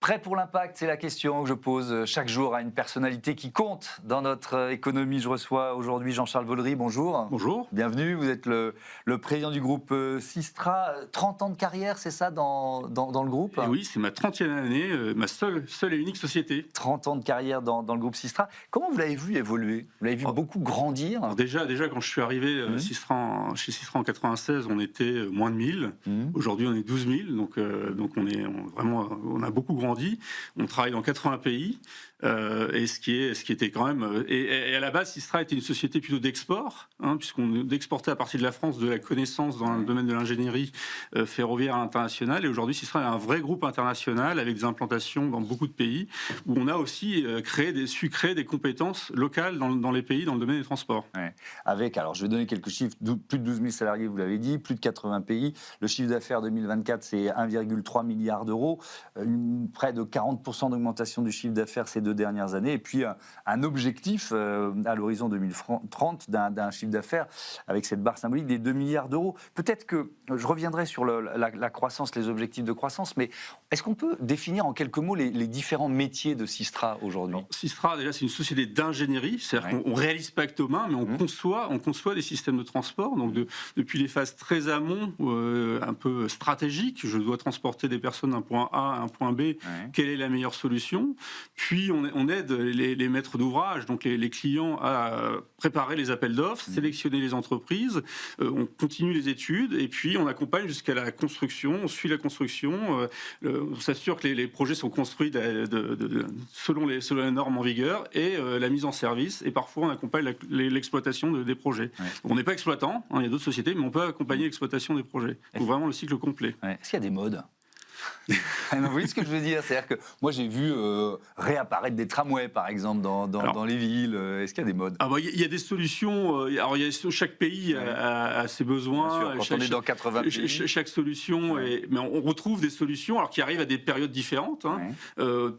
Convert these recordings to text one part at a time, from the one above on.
Prêt pour l'impact, c'est la question que je pose chaque jour à une personnalité qui compte dans notre économie. Je reçois aujourd'hui Jean-Charles Vaudry, bonjour. Bonjour. Bienvenue, vous êtes le président du groupe Systra. 30 ans de carrière, c'est ça, dans le groupe? Et oui, c'est ma 30e année, ma seule et unique société. 30 ans de carrière dans le groupe Systra. Comment vous l'avez vu évoluer? Vous l'avez vu beaucoup grandir? Alors déjà, quand je suis arrivé chez Systra en 96, on était moins de 1000. Aujourd'hui, on est 12 000, donc on a beaucoup grandi. On travaille dans 80 pays, et ce qui était quand même... Et à la base, Systra était une société plutôt d'export, puisqu'on exportait à partir de la France de la connaissance dans le domaine de l'ingénierie ferroviaire internationale. Et aujourd'hui, Systra est un vrai groupe international avec des implantations dans beaucoup de pays, où on a aussi su créer des compétences locales dans les pays, dans le domaine des transports. Ouais. Alors je vais donner quelques chiffres, plus de 12 000 salariés, vous l'avez dit, plus de 80 pays. Le chiffre d'affaires 2024, c'est 1,3 milliard d'euros, près de 40% d'augmentation du chiffre d'affaires ces 2 dernières années, et puis un objectif à l'horizon 2030 d'un chiffre d'affaires avec cette barre symbolique des 2 milliards d'euros. Peut-être que je reviendrai sur la croissance, les objectifs de croissance, mais est-ce qu'on peut définir en quelques mots les différents métiers de Systra aujourd'hui? Systra, déjà, c'est une société d'ingénierie, c'est-à-dire qu'on ne réalise pas acte aux mains, mais on conçoit des systèmes de transport, donc depuis les phases très amont, un peu stratégiques, je dois transporter des personnes d'un point A à un point B, quelle est la meilleure solution? Puis on aide les maîtres d'ouvrage, donc les clients, à préparer les appels d'offres, sélectionner les entreprises, on continue les études, et puis on accompagne jusqu'à la construction, on suit la construction, on s'assure que les projets sont construits selon les normes en vigueur, et la mise en service, et parfois on accompagne l'exploitation des projets. Donc on n'est pas exploitant, il y a d'autres sociétés, mais on peut accompagner l'exploitation des projets. Donc vraiment le cycle complet. Est-ce qu'il y a des modes? Vous voyez ce que je veux dire? C'est-à-dire que moi j'ai vu réapparaître des tramways par exemple dans les villes. Est-ce qu'il y a des modes? Il y a des solutions. Alors chaque pays a ses besoins. Bien sûr, quand on est dans 80 pays. Chaque solution, mais on retrouve des solutions alors qui arrivent à des périodes différentes.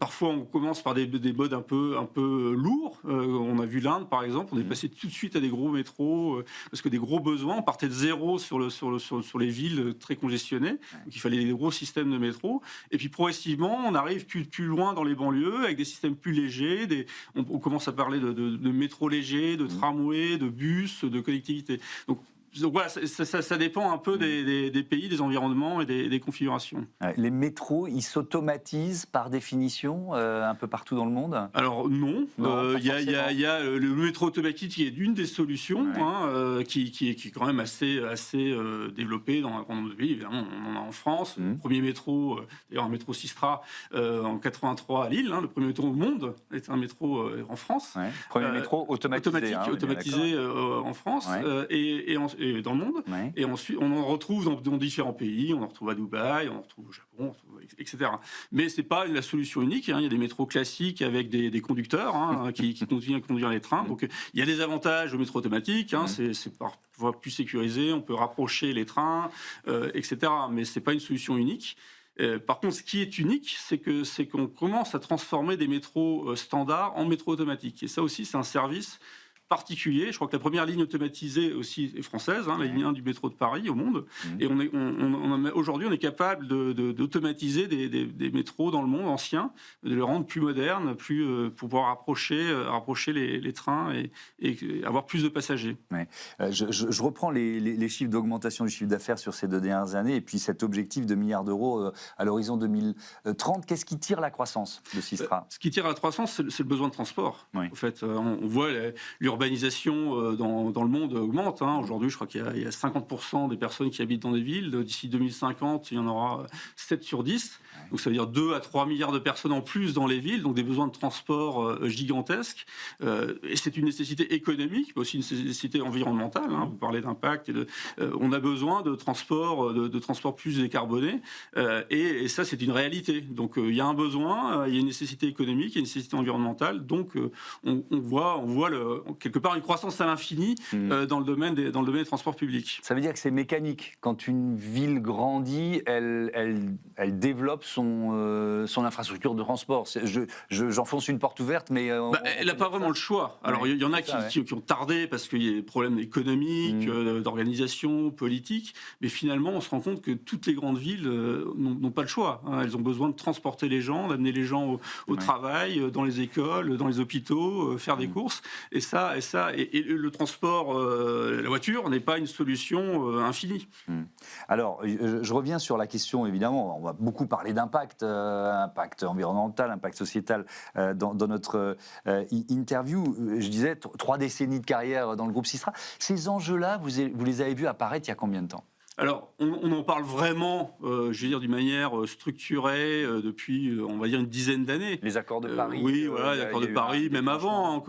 Parfois on commence par des modes un peu lourds. On a vu l'Inde par exemple. On est passé tout de suite à des gros métros parce que des gros besoins. On partait de zéro sur les villes très congestionnées. Donc il fallait des gros systèmes de métro. Et puis progressivement, on arrive plus loin dans les banlieues avec des systèmes plus légers. On commence à parler de métro léger, de tramway, de bus, de connectivité. Donc voilà, ça dépend un peu des pays, des environnements et des configurations. Les métros, ils s'automatisent par définition un peu partout dans le monde? Alors non. Il y a le métro automatique qui est une des solutions, qui est quand même assez développée dans un grand nombre de pays. Évidemment, on en a en France. Le premier métro, d'ailleurs un métro Systra en 83 à Lille, le premier métro au monde est un métro en France. Premier métro automatisé en France. Et dans le monde, et ensuite on en retrouve dans différents pays, on en retrouve à Dubaï, on en retrouve au Japon, etc. Mais c'est pas la solution unique, il y a des métros classiques avec des conducteurs qui continuent à conduire les trains, donc il y a des avantages au métro automatique, c'est parfois plus sécurisé, on peut rapprocher les trains, etc. Mais c'est pas une solution unique. Par contre, ce qui est unique, c'est qu'on commence à transformer des métros standards en métros automatiques, et ça aussi c'est un service particulier. Je crois que la première ligne automatisée aussi est française, la ligne 1 du métro de Paris au monde. Et aujourd'hui, on est capable d'automatiser des métros dans le monde ancien, de les rendre plus modernes, pour pouvoir rapprocher les trains et avoir plus de passagers. Je reprends les chiffres d'augmentation du chiffre d'affaires sur ces 2 dernières années, et puis cet objectif de milliards d'euros à l'horizon 2030. Qu'est-ce qui tire la croissance de Systra? Ce qui tire la croissance, c'est le besoin de transport. En fait, on voit l'urbanisation dans le monde augmente. Aujourd'hui, je crois qu'il y a 50% des personnes qui habitent dans des villes. D'ici 2050, il y en aura 7 sur 10. Donc ça veut dire 2 à 3 milliards de personnes en plus dans les villes, donc des besoins de transport gigantesques. Et c'est une nécessité économique, mais aussi une nécessité environnementale. Vous parlez d'impact. On a besoin de transport plus décarboné. Et ça, c'est une réalité. Donc il y a un besoin, il y a une nécessité économique, il y a une nécessité environnementale. Donc on voit quelque part une croissance à l'infini dans le domaine des transports publics. Ça veut dire que c'est mécanique. Quand une ville grandit, elle développe son infrastructure de transport. J'enfonce une porte ouverte, mais... elle n'a pas vraiment le choix. Alors, il y en a qui ont tardé parce qu'il y a des problèmes économiques, d'organisation, politiques, mais finalement, on se rend compte que toutes les grandes villes n'ont pas le choix. Elles ont besoin de transporter les gens, d'amener les gens au travail, dans les écoles, dans les hôpitaux, faire des courses. Et le transport, la voiture, n'est pas une solution infinie. Alors, je reviens sur la question, évidemment, on va beaucoup parler d'impact, impact environnemental, impact sociétal dans notre interview. Je disais, 3 décennies de carrière dans le groupe Systra. Ces enjeux-là, vous les avez vus apparaître il y a combien de temps ? Alors, on en parle vraiment, je veux dire, d'une manière structurée depuis, on va dire, une dizaine d'années. Les accords de Paris. Oui, voilà, les accords de Paris, même avant,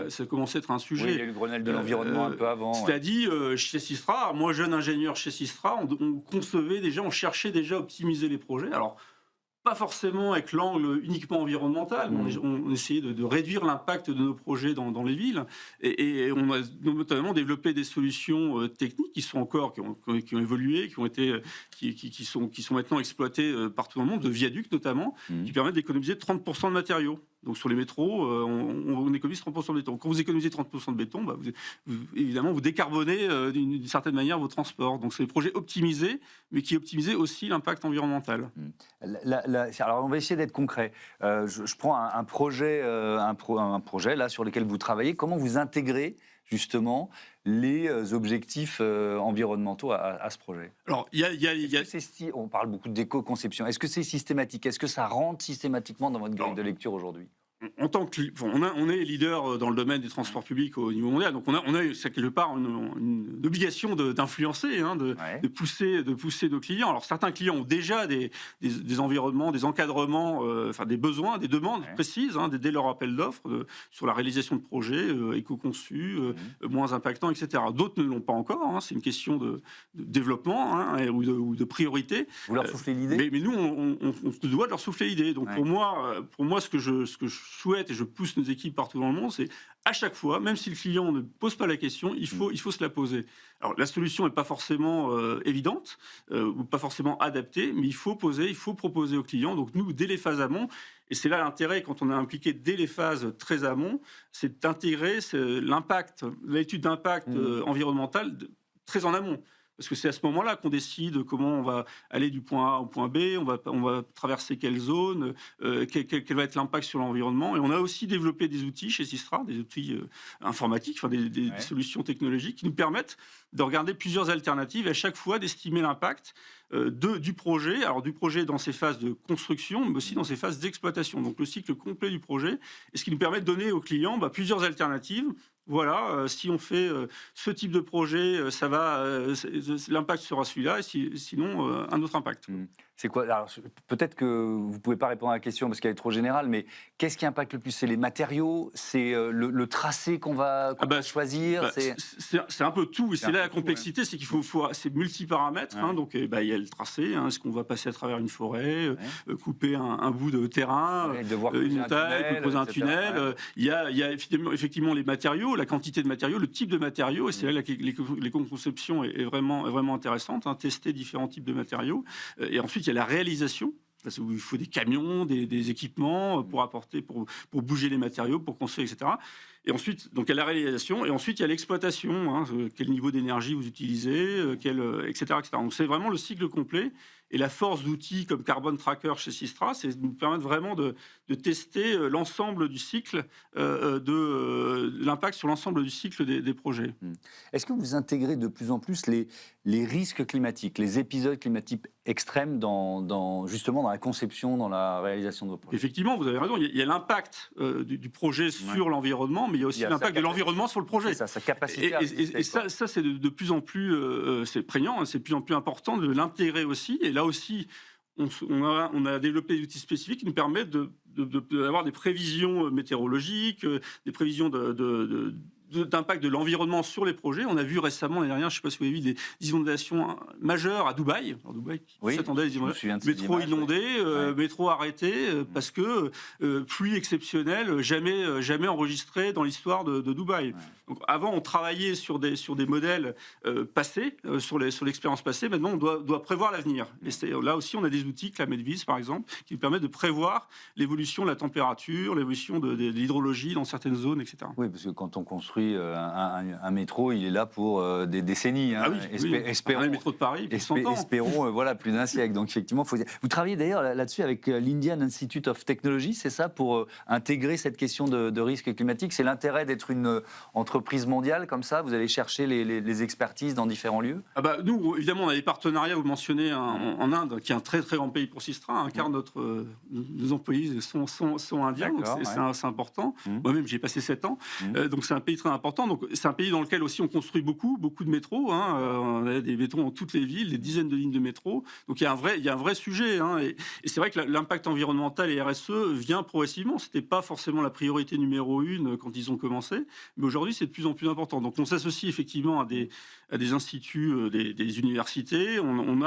ça commençait à être un sujet. Oui, il y a eu le Grenelle de l'environnement un peu avant. Cela dit, chez Systra, moi, jeune ingénieur chez Systra, on concevait déjà, on cherchait déjà à optimiser les projets. Alors, pas forcément avec l'angle uniquement environnemental, mais on essayait de réduire l'impact de nos projets dans les villes, et on a notamment développé des solutions techniques qui ont évolué, qui sont maintenant exploitées partout dans le monde, de viaducs notamment, qui permettent d'économiser 30% de matériaux. Donc sur les métros, on économise 30% de béton. Quand vous économisez 30% de béton, évidemment, vous décarbonez d'une certaine manière vos transports. Donc c'est des projets optimisés, mais qui optimisent aussi l'impact environnemental. Alors on va essayer d'être concret. Je prends un projet là, sur lequel vous travaillez. Comment vous intégrez justement les objectifs environnementaux à ce projet? Alors, on parle beaucoup d'éco-conception. Est-ce que c'est systématique? Est-ce que ça rentre systématiquement dans votre grille de lecture aujourd'hui? On est leader dans le domaine des transports publics au niveau mondial, donc on a quelque part une obligation d'influencer, de pousser nos clients. Alors certains clients ont déjà des environnements, des encadrements, des besoins, des demandes précises dès leur appel d'offres sur la réalisation de projets éco-conçus, moins impactants, etc. D'autres ne l'ont pas encore. C'est une question de développement ou de priorité. Vous leur soufflez l'idée? Mais nous, on se doit de leur souffler l'idée. Donc pour moi, ce que je souhaite, et je pousse nos équipes partout dans le monde, c'est à chaque fois, même si le client ne pose pas la question, il faut se la poser. Alors la solution n'est pas forcément évidente ou pas forcément adaptée, mais il faut proposer au client. Donc nous, dès les phases amont, et c'est là l'intérêt quand on est impliqué dès les phases très amont, c'est d'intégrer l'étude d'impact environnemental très en amont. Parce que c'est à ce moment-là qu'on décide comment on va aller du point A au point B, on va traverser quelle zone, quel va être l'impact sur l'environnement. Et on a aussi développé des outils chez Systra, des outils informatiques, des solutions technologiques qui nous permettent de regarder plusieurs alternatives et à chaque fois d'estimer l'impact du projet. Alors du projet dans ses phases de construction, mais aussi dans ses phases d'exploitation. Donc le cycle complet du projet, et ce qui nous permet de donner aux clients plusieurs alternatives. Voilà, si on fait ce type de projet, l'impact sera celui-là, et sinon un autre impact. C'est quoi? Alors, peut-être que vous ne pouvez pas répondre à la question parce qu'elle est trop générale, mais qu'est-ce qui impacte le plus? C'est les matériaux? C'est le tracé qu'on va choisir? C'est un peu tout, et c'est là la complexité, c'est qu'il faut c'est multiparamètres. Donc il y a le tracé, est-ce qu'on va passer à travers une forêt, couper un bout de terrain, une montagne, poser un tunnel. Il y a effectivement les matériaux, la quantité de matériaux, le type de matériaux, et c'est là que l'éco-conception est vraiment intéressante, tester différents types de matériaux. Et ensuite, il y a la réalisation, où il faut des camions, des équipements pour bouger les matériaux, pour construire, etc. Et ensuite, donc il y a la réalisation, et ensuite il y a l'exploitation, quel niveau d'énergie vous utilisez, etc., etc. Donc c'est vraiment le cycle complet. Et la force d'outils comme Carbon Tracker chez Systra, c'est de nous permettre vraiment de tester l'ensemble du cycle, l'impact sur l'ensemble du cycle des projets. Est-ce que vous intégrez de plus en plus les risques climatiques, les épisodes climatiques extrêmes justement dans la conception, dans la réalisation de vos projets? Effectivement, vous avez raison. Il y a l'impact du projet sur l'environnement, mais il y a aussi l'impact de l'environnement sur le projet. C'est ça, sa capacité à et ça, c'est de plus en plus c'est prégnant, c'est de plus en plus important de l'intégrer aussi. Et là aussi, on a développé des outils spécifiques qui nous permettent d'avoir des prévisions météorologiques, des prévisions de d'impact de l'environnement sur les projets. On a vu récemment, l'année dernière, je ne sais pas si vous avez vu, des inondations majeures à Dubaï. Alors, Dubaï, qui s'attendait à des inondations. Métro inondé, métro arrêté, parce que pluie exceptionnelle, jamais enregistrée dans l'histoire de Dubaï. Donc, avant, on travaillait sur des modèles passés, sur l'expérience passée. Maintenant, on doit prévoir l'avenir. Et là aussi, on a des outils, comme Medvis, par exemple, qui nous permettent de prévoir l'évolution de la température, l'évolution de l'hydrologie dans certaines zones, etc. Oui, parce que quand on construit un métro, il est là pour des décennies. Hein. Ah oui, espérons, le métro de Paris, plus 100 ans. Espérons plus d'un siècle. Donc effectivement, vous travaillez d'ailleurs là-dessus avec l'Indian Institute of Technology, c'est ça, pour intégrer cette question de risque climatique. C'est l'intérêt d'être une entreprise mondiale comme ça. Vous allez chercher les expertises dans différents lieux. Nous, évidemment, on a des partenariats. Vous mentionnez en Inde, qui est un très très grand pays pour Systra. Un quart de nos employés sont indiens, donc c'est important. Moi-même, j'y ai passé 7 ans. Donc c'est un pays très important. Donc c'est un pays dans lequel aussi on construit beaucoup de métros. On a des métros dans toutes les villes, des dizaines de lignes de métro. Donc il y a un vrai sujet. Et c'est vrai que l'impact environnemental et RSE vient progressivement. C'était pas forcément la priorité numéro 1 quand ils ont commencé, mais aujourd'hui c'est de plus en plus important. Donc on s'associe effectivement à des instituts, des universités. On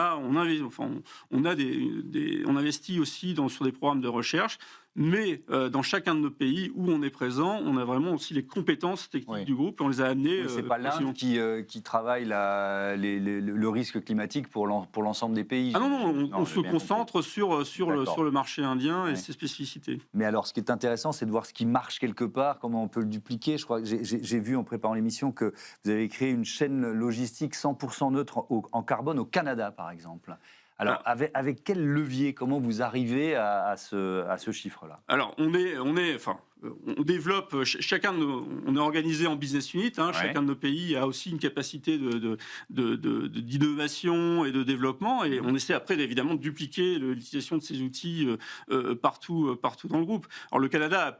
investit aussi sur des programmes de recherche. Mais dans chacun de nos pays où on est présent, on a vraiment aussi les compétences techniques du groupe et on les a amenées. C'est pas l'Inde qui travaille le risque climatique pour l'ensemble des pays. Ah non, on se concentre sur le marché indien et ses spécificités. Mais alors, ce qui est intéressant, c'est de voir ce qui marche quelque part, comment on peut le dupliquer. Je crois que j'ai vu en préparant l'émission que vous avez créé une chaîne logistique 100% neutre en carbone au Canada, par exemple. Alors, avec quel levier, comment vous arrivez à ce chiffre-là? Alors, on développe, on est organisé en business unit, chacun de nos pays a aussi une capacité d'innovation et de développement, et on essaie après évidemment de dupliquer l'utilisation de ces outils partout dans le groupe. Alors le Canada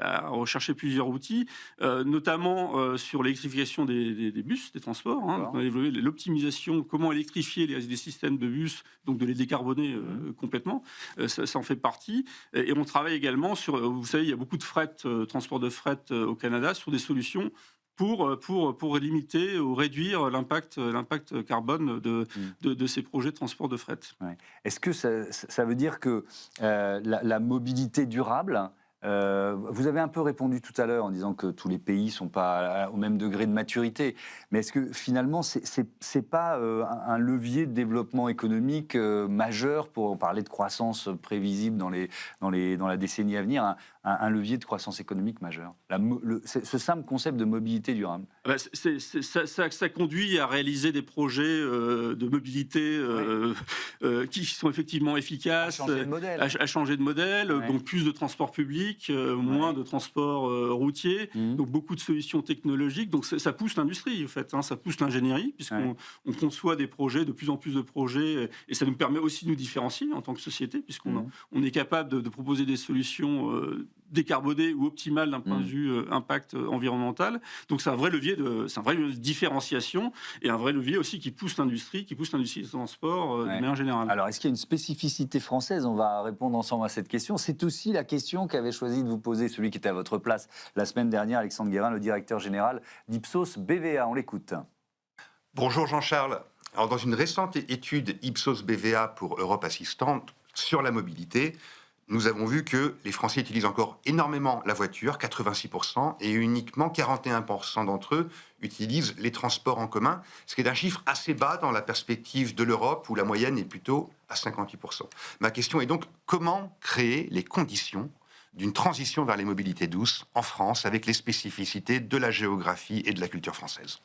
a recherché plusieurs outils, notamment sur l'électrification des bus, des transports. Donc on a développé l'optimisation, comment électrifier les systèmes de bus, donc de les décarboner complètement. Ça en fait partie, et on travaille également sur, vous savez, il y a beaucoup de transport de fret au Canada, sur des solutions pour limiter ou réduire l'impact carbone de ces projets de transport de fret. Ouais. Est-ce que ça veut dire que la mobilité durable, vous avez un peu répondu tout à l'heure en disant que tous les pays ne sont pas au même degré de maturité, mais est-ce que finalement c'est pas un levier de développement économique majeur, pour parler de croissance prévisible dans la décennie à venir, un levier de croissance économique majeur, ce simple concept de mobilité durable? Ça conduit à réaliser des projets de mobilité qui sont effectivement efficaces, à changer de modèle, donc plus de transport public, moins de transport routier, donc beaucoup de solutions technologiques. Donc ça pousse l'industrie, en fait, ça pousse l'ingénierie, puisqu'on conçoit de plus en plus de projets, et ça nous permet aussi de nous différencier en tant que société, puisqu'on est capable de proposer des solutions décarbonées ou optimales d'un point de vue impact environnemental. Donc c'est un vrai levier de différenciation, et un vrai levier aussi qui pousse l'industrie du transport de manière générale. Alors est-ce qu'il y a une spécificité française? On va répondre ensemble à cette question. C'est aussi la question qu'avait choisi de vous poser celui qui était à votre place la semaine dernière, Alexandre Guérin, le directeur général d'Ipsos BVA. On l'écoute. Bonjour Jean-Charles. Alors dans une récente étude Ipsos BVA pour Europe Assistante sur la mobilité, nous avons vu que les Français utilisent encore énormément la voiture, 86%, et uniquement 41% d'entre eux utilisent les transports en commun, ce qui est un chiffre assez bas dans la perspective de l'Europe, où la moyenne est plutôt à 58%. Ma question est donc, comment créer les conditions d'une transition vers les mobilités douces en France, avec les spécificités de la géographie et de la culture française?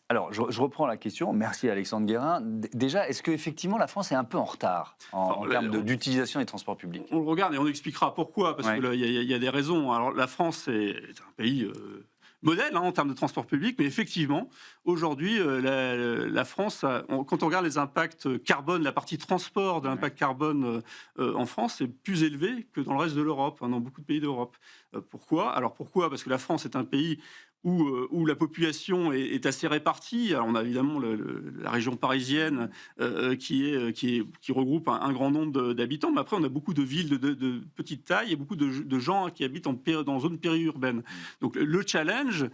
Alors, je reprends la question. Merci Alexandre Guérin. Déjà, est-ce qu'effectivement la France est un peu en retard en termes d'utilisation des transports publics? On le regarde et on expliquera pourquoi, parce qu'il y a des raisons. Alors, la France est un pays modèle en termes de transport public, mais effectivement, aujourd'hui, la France, quand on regarde les impacts carbone, la partie transport de l'impact carbone en France, c'est plus élevé que dans le reste de l'Europe, dans beaucoup de pays d'Europe. Pourquoi? Alors pourquoi? Parce que la France est un pays où la population est assez répartie. Alors on a évidemment la région parisienne qui regroupe un grand nombre d'habitants, mais après on a beaucoup de villes de petite taille et beaucoup de gens qui habitent dans zone périurbaine. Donc le challenge,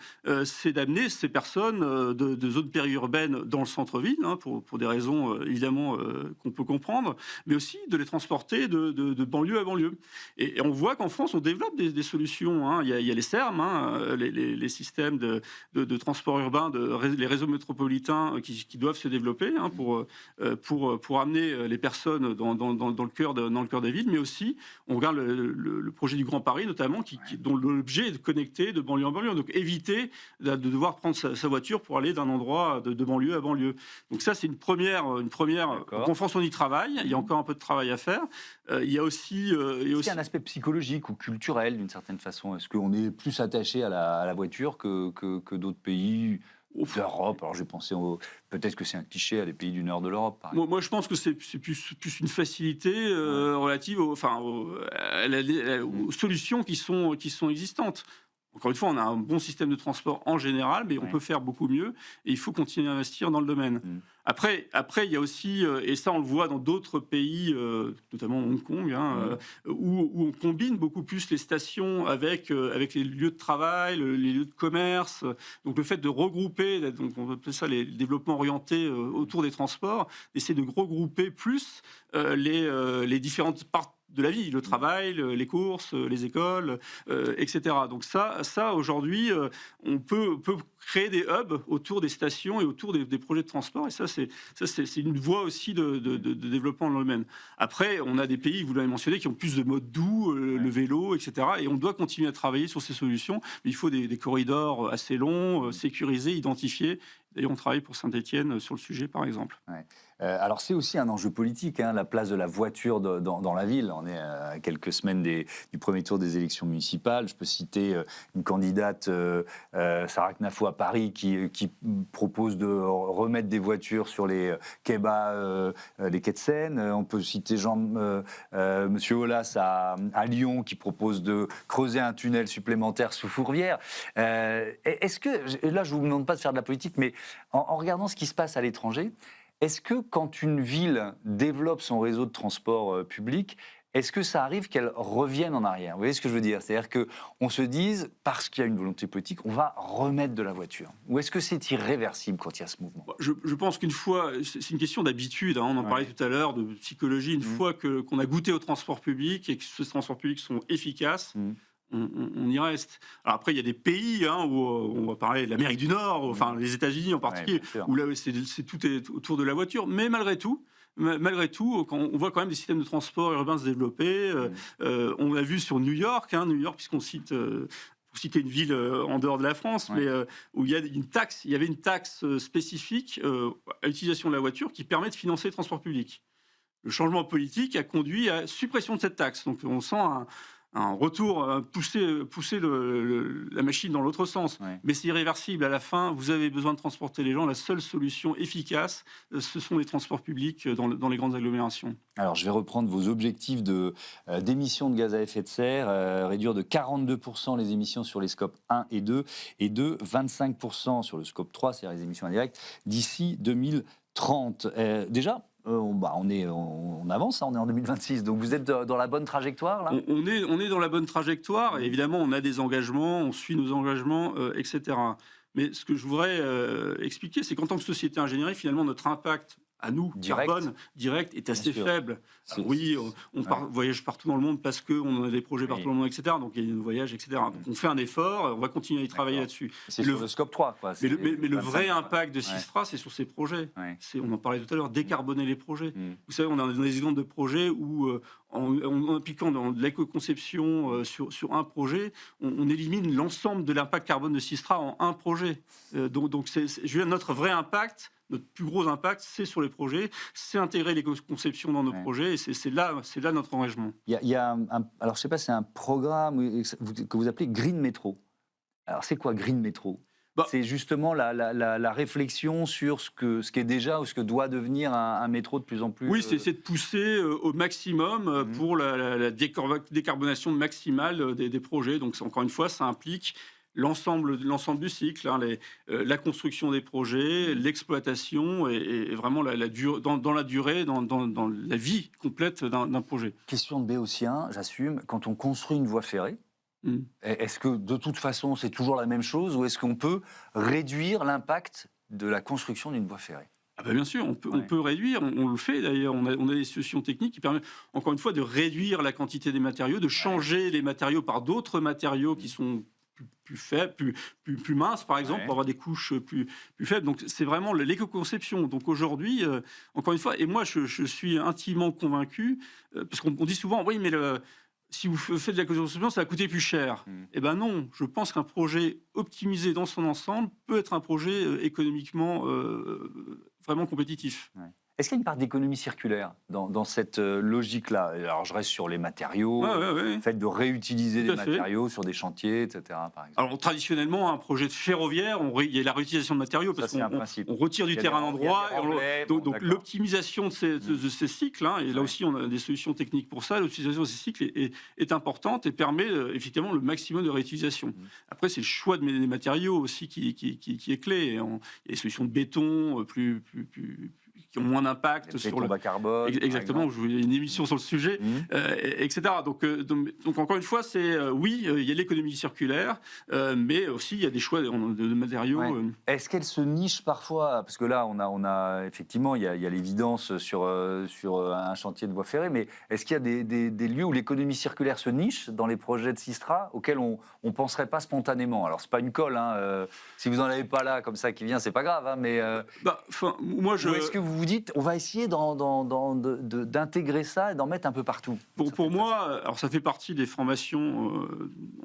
c'est d'amener ces personnes de zones périurbaines dans le centre-ville, hein, pour des raisons évidemment qu'on peut comprendre, mais aussi de les transporter de banlieue à banlieue. Et on voit qu'en France, on développe des solutions. Hein. Il y a les SERM, hein, les systèmes de transport urbain, les réseaux métropolitains qui doivent se développer, hein, pour amener les personnes dans le cœur des villes, mais aussi, on regarde le projet du Grand Paris notamment, dont l'objet est de connecter de banlieue en banlieue, donc éviter de devoir prendre sa voiture pour aller d'un endroit de banlieue à banlieue. Donc ça, c'est une première. En France, on y travaille, il y a encore un peu de travail à faire. Il y a aussi... Est-ce qu'il y a un aspect psychologique ou culturel, d'une certaine façon? Est-ce qu'on est plus attaché à la voiture que d'autres pays d'Europe? Alors j'ai pensé peut-être que c'est un cliché à des pays du nord de l'Europe. Moi, je pense que c'est plus une facilité relative aux solutions qui sont existantes. Encore une fois, on a un bon système de transport en général, mais on peut faire beaucoup mieux et il faut continuer à investir dans le domaine. Après, il y a aussi, et ça on le voit dans d'autres pays, notamment Hong Kong, hein, où on combine beaucoup plus les stations avec les lieux de travail, les lieux de commerce. Donc le fait de regrouper, donc on appelle ça les développements orientés autour des transports, d'essayer de regrouper plus les différentes parties de la vie, le travail, les courses, les écoles, etc. Donc ça aujourd'hui, on peut créer des hubs autour des stations et autour des projets de transport. Et ça, c'est une voie aussi de développement dans le domaine. Après, on a des pays, vous l'avez mentionné, qui ont plus de modes doux, le vélo, etc. Et on doit continuer à travailler sur ces solutions. Mais il faut des corridors assez longs, sécurisés, identifiés. D'ailleurs, on travaille pour Saint-Étienne sur le sujet, par exemple. Ouais. Alors, c'est aussi un enjeu politique, hein, la place de la voiture dans la ville. On est à quelques semaines du premier tour des élections municipales. Je peux citer une candidate, Sarah Knafo à Paris, qui propose de remettre des voitures sur les quais bas, les quais de Seine. On peut citer Monsieur Aulas à Lyon, qui propose de creuser un tunnel supplémentaire sous Fourvière. Est-ce que, là, je ne vous demande pas de faire de la politique, mais en regardant ce qui se passe à l'étranger, est-ce que quand une ville développe son réseau de transport public, est-ce que ça arrive qu'elle revienne en arrière? Vous voyez ce que je veux dire? C'est-à-dire qu'on se dise, parce qu'il y a une volonté politique, on va remettre de la voiture. Ou est-ce que c'est irréversible quand il y a ce mouvement? Je pense qu'une fois, c'est une question d'habitude, hein, on en parlait tout à l'heure, de psychologie, une fois qu'on a goûté au transport public et que ces transports publics sont efficaces, on y reste. Alors après, il y a des pays, hein, où on va parler de l'Amérique du Nord, enfin les États-Unis en particulier, où là tout est autour de la voiture. Mais malgré tout, on voit quand même des systèmes de transport urbain se développer. On l'a vu sur New York, puisqu'on cite... pour citer une ville en dehors de la France, mais où il y avait une taxe spécifique à l'utilisation de la voiture qui permet de financer le transport public. Le changement politique a conduit à la suppression de cette taxe. Donc on sent un retour, pousser la machine dans l'autre sens. Mais c'est irréversible. À la fin, vous avez besoin de transporter les gens. La seule solution efficace, ce sont les transports publics dans les grandes agglomérations. Alors, je vais reprendre vos objectifs d'émissions de gaz à effet de serre, réduire de 42% les émissions sur les scopes 1 et 2, et de 25% sur le scope 3, c'est-à-dire les émissions indirectes, d'ici 2030. Déjà, on avance, on est en 2026, donc vous êtes dans la bonne trajectoire là? On est dans la bonne trajectoire, et évidemment on a des engagements, on suit nos engagements, etc. Mais ce que je voudrais expliquer, c'est qu'en tant que société ingénierie, finalement notre impact à nous, carbone direct, est assez faible. Alors, oui, on voyage partout dans le monde parce qu'on a des projets partout dans le monde, etc. Donc il y a des voyages, etc. Donc on fait un effort, on va continuer à y travailler là-dessus. C'est sur le scope 3, quoi. Mais le vrai impact de Sistra, c'est sur ces projets. On en parlait tout à l'heure, décarboner les projets. Vous savez, on a des exemples de projets où, en appliquant de l'éco-conception sur un projet, on élimine l'ensemble de l'impact carbone de Sistra en un projet. Donc notre vrai impact, notre plus gros impact, c'est sur les projets, c'est intégrer l'éco-conception dans nos projets, et c'est là notre engagement. Il y a alors je ne sais pas, c'est un programme que vous appelez Green Metro. Alors c'est quoi Green Metro? C'est justement la réflexion sur ce qu'est déjà ou ce que doit devenir un métro de plus en plus... Oui, c'est de pousser au maximum pour la décarbonation maximale des projets. Donc encore une fois, ça implique l'ensemble du cycle, hein, la construction des projets, l'exploitation et vraiment dans la durée, dans la vie complète d'un projet. Question de béotien, j'assume, quand on construit une voie ferrée, est-ce que de toute façon c'est toujours la même chose ou est-ce qu'on peut réduire l'impact de la construction d'une voie ferrée ? Ah ben bien sûr, on peut réduire, on le fait d'ailleurs, on a des solutions techniques qui permettent encore une fois de réduire la quantité des matériaux, de changer les matériaux par d'autres matériaux qui sont plus faibles, plus minces par exemple, pour avoir des couches plus faibles. Donc c'est vraiment l'éco-conception. Donc aujourd'hui, encore une fois, et moi je suis intimement convaincu, parce qu'on dit souvent, oui mais si vous faites de la conception, ça va coûter plus cher. Eh bien non, je pense qu'un projet optimisé dans son ensemble peut être un projet économiquement vraiment compétitif. Est-ce qu'il y a une part d'économie circulaire dans cette logique-là ? Alors je reste sur les matériaux, le fait de réutiliser des matériaux sur des chantiers, etc. Par exemple. Alors traditionnellement, un projet de ferroviaire, il y a la réutilisation de matériaux parce qu'on retire du terrain d'endroit. Donc l'optimisation de ces cycles, hein, et là aussi on a des solutions techniques pour ça, l'optimisation de ces cycles est importante et permet effectivement le maximum de réutilisation. Après c'est le choix des matériaux aussi qui est clé. Il y a des solutions de béton qui ont moins d'impact sur le bas carbone. Exactement, je voulais une émission sur le sujet, etc. Donc encore une fois, oui, il y a l'économie circulaire, mais aussi il y a des choix de matériaux. Est-ce qu'elle se niche parfois ? Parce que là, on a effectivement, il y a l'évidence sur un chantier de voie ferrée, mais est-ce qu'il y a des lieux où l'économie circulaire se niche dans les projets de Systra auxquels on ne penserait pas spontanément ? Alors, c'est pas une colle, hein, si vous n'en avez pas là, comme ça, qui vient, c'est pas grave, hein, mais... moi, ou est-ce que vous dites, on va essayer d'intégrer ça et d'en mettre un peu partout ? Pour moi, alors ça fait partie des formations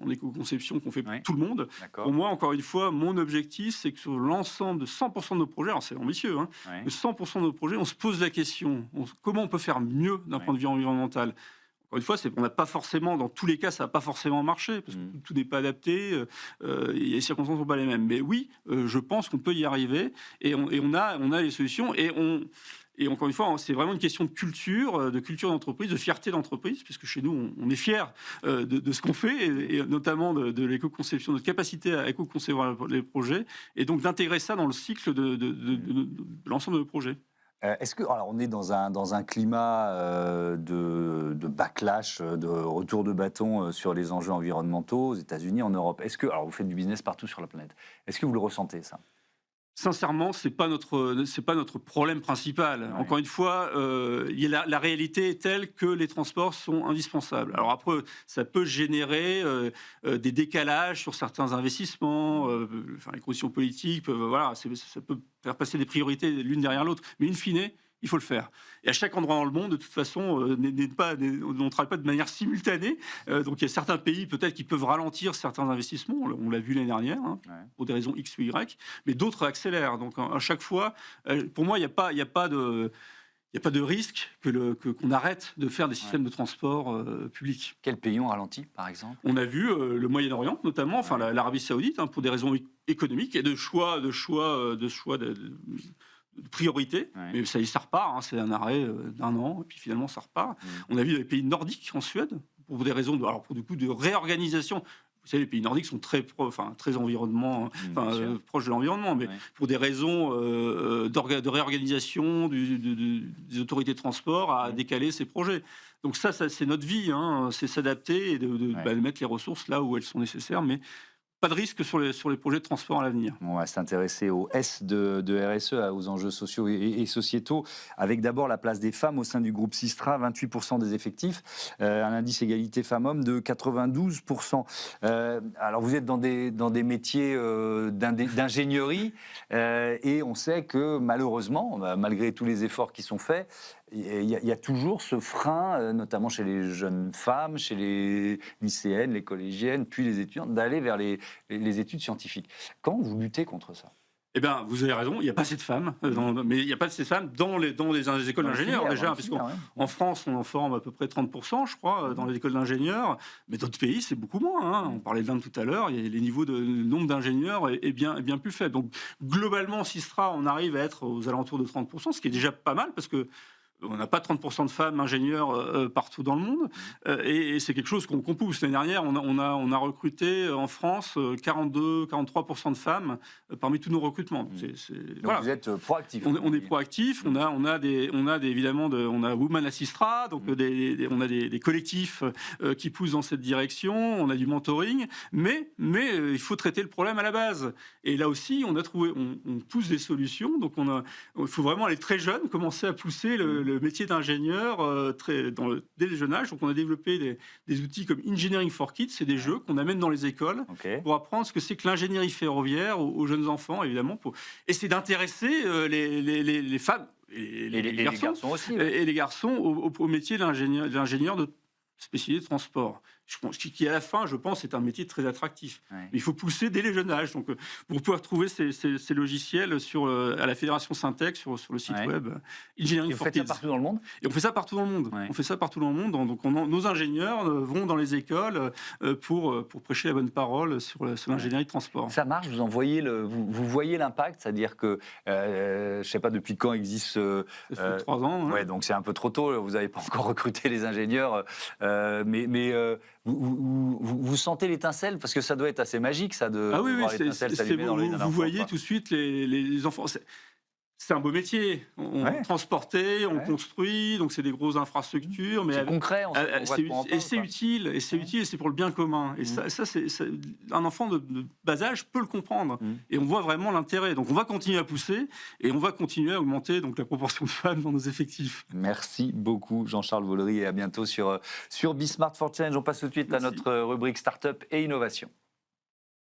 en éco-conception qu'on fait pour tout le monde. D'accord. Pour moi, encore une fois, mon objectif, c'est que sur l'ensemble de 100% de nos projets, alors c'est ambitieux, hein, de 100% de nos projets, on se pose la question, comment on peut faire mieux d'un point de vue environnemental ? Encore une fois, on n'a pas forcément, dans tous les cas, ça n'a pas forcément marché, parce que tout n'est pas adapté, les circonstances ne sont pas les mêmes. Mais oui, je pense qu'on peut y arriver, et on a les solutions, et encore une fois, c'est vraiment une question de culture d'entreprise, de fierté d'entreprise, puisque chez nous, on est fiers de ce qu'on fait, et notamment de l'éco-conception, de notre capacité à éco-concevoir les projets, et donc d'intégrer ça dans le cycle de l'ensemble de nos projets. Alors on est dans un climat de backlash, de retour de bâton sur les enjeux environnementaux aux États-Unis, en Europe. Alors vous faites du business partout sur la planète. Est-ce que vous le ressentez, ça ? Sincèrement, c'est pas notre problème principal. Encore une fois, la réalité est telle que les transports sont indispensables. Alors après, ça peut générer des décalages sur certains investissements. Les conditions politiques ça peut faire passer des priorités l'une derrière l'autre. Mais in fine, il faut le faire. Et à chaque endroit dans le monde, de toute façon, on ne travaille pas de manière simultanée. Donc il y a certains pays peut-être qui peuvent ralentir certains investissements. On l'a vu l'année dernière, pour des raisons X ou Y. Mais d'autres accélèrent. Donc à chaque fois, pour moi, il n'y a pas de risque qu'on arrête de faire des systèmes de transport publics. Quels pays ont ralenti, par exemple ? On a vu le Moyen-Orient, notamment, l'Arabie Saoudite, pour des raisons économiques et de choix de priorité, mais ça repart, c'est un arrêt d'un an, et puis finalement ça repart. On a vu les pays nordiques en Suède, pour des raisons de réorganisation. Vous savez, les pays nordiques sont très proches de l'environnement, mais pour des raisons de réorganisation des autorités de transport à décaler ces projets. Donc ça c'est notre vie, c'est s'adapter et de mettre les ressources là où elles sont nécessaires, mais pas de risque sur les projets de transport à l'avenir. On va s'intéresser au S de RSE, aux enjeux sociaux et sociétaux, avec d'abord la place des femmes au sein du groupe Systra, 28% des effectifs, un indice égalité femmes-hommes de 92%. Alors vous êtes dans des métiers d'ingénierie, et on sait que malheureusement, malgré tous les efforts qui sont faits, il y a toujours ce frein, notamment chez les jeunes femmes, chez les lycéennes, les collégiennes, puis les étudiantes, d'aller vers les études scientifiques. Comment vous luttez contre ça ? Eh bien, vous avez raison, il n'y a pas assez de femmes, mais il n'y a pas assez de femmes dans les écoles d'ingénieurs déjà, parce qu'en France, on en forme à peu près 30%, je crois, dans les écoles d'ingénieurs, mais d'autres pays, c'est beaucoup moins. On parlait de l'Inde tout à l'heure, les niveaux de nombre d'ingénieurs est bien plus faible. Donc, globalement, Systra, on arrive à être aux alentours de 30%, ce qui est déjà pas mal, parce que on n'a pas 30% de femmes ingénieurs partout dans le monde, et c'est quelque chose qu'on pousse. L'année dernière, on a recruté en France 43% de femmes parmi tous nos recrutements. Donc voilà. Vous êtes proactif. On est proactif. On a évidemment on a Women Assistra, donc on a des collectifs qui poussent dans cette direction. On a du mentoring, mais il faut traiter le problème à la base. Et là aussi, on pousse des solutions. Donc il faut vraiment aller très jeune, commencer à pousser le métier d'ingénieur dès le jeune âge. Donc on a développé des outils comme Engineering for Kids, c'est des jeux qu'on amène dans les écoles pour apprendre ce que c'est que l'ingénierie ferroviaire aux jeunes enfants, évidemment, pour essayer d'intéresser les femmes et les garçons aussi, et les garçons au métier d'ingénieur de spécialité de transport. Qui à la fin, je pense, est un métier très attractif. Mais il faut pousser dès les jeunes âges. Donc, vous pouvez retrouver ces logiciels à la Fédération Syntec, sur le site web Engineering for Kids. Vous faites ça partout dans le monde ? Et on fait ça partout dans le monde. On fait ça partout dans le monde. Donc, nos ingénieurs vont dans les écoles pour prêcher la bonne parole sur l'ingénierie de transport. Ça marche, vous voyez l'impact, c'est-à-dire que, je ne sais pas depuis quand existe... Ça fait 3 ans. Ouais, donc c'est un peu trop tôt, vous n'avez pas encore recruté les ingénieurs, mais vous sentez l'étincelle, parce que ça doit être assez magique, ça, de voir l'étincelle s'allumer dans les enfants. Vous voyez tout de suite les enfants. C'est un beau métier. On transportait, on construit, donc c'est des grosses infrastructures. Mais c'est concret, c'est utile, et c'est pour le bien commun. Et ça c'est un enfant de bas âge peut le comprendre. Et on voit vraiment l'intérêt. Donc on va continuer à pousser, et on va continuer à augmenter donc la proportion de femmes dans nos effectifs. Merci beaucoup Jean-Charles Vaullery, et à bientôt sur Be Smart for Change. On passe tout de suite à notre rubrique Start-up et Innovation.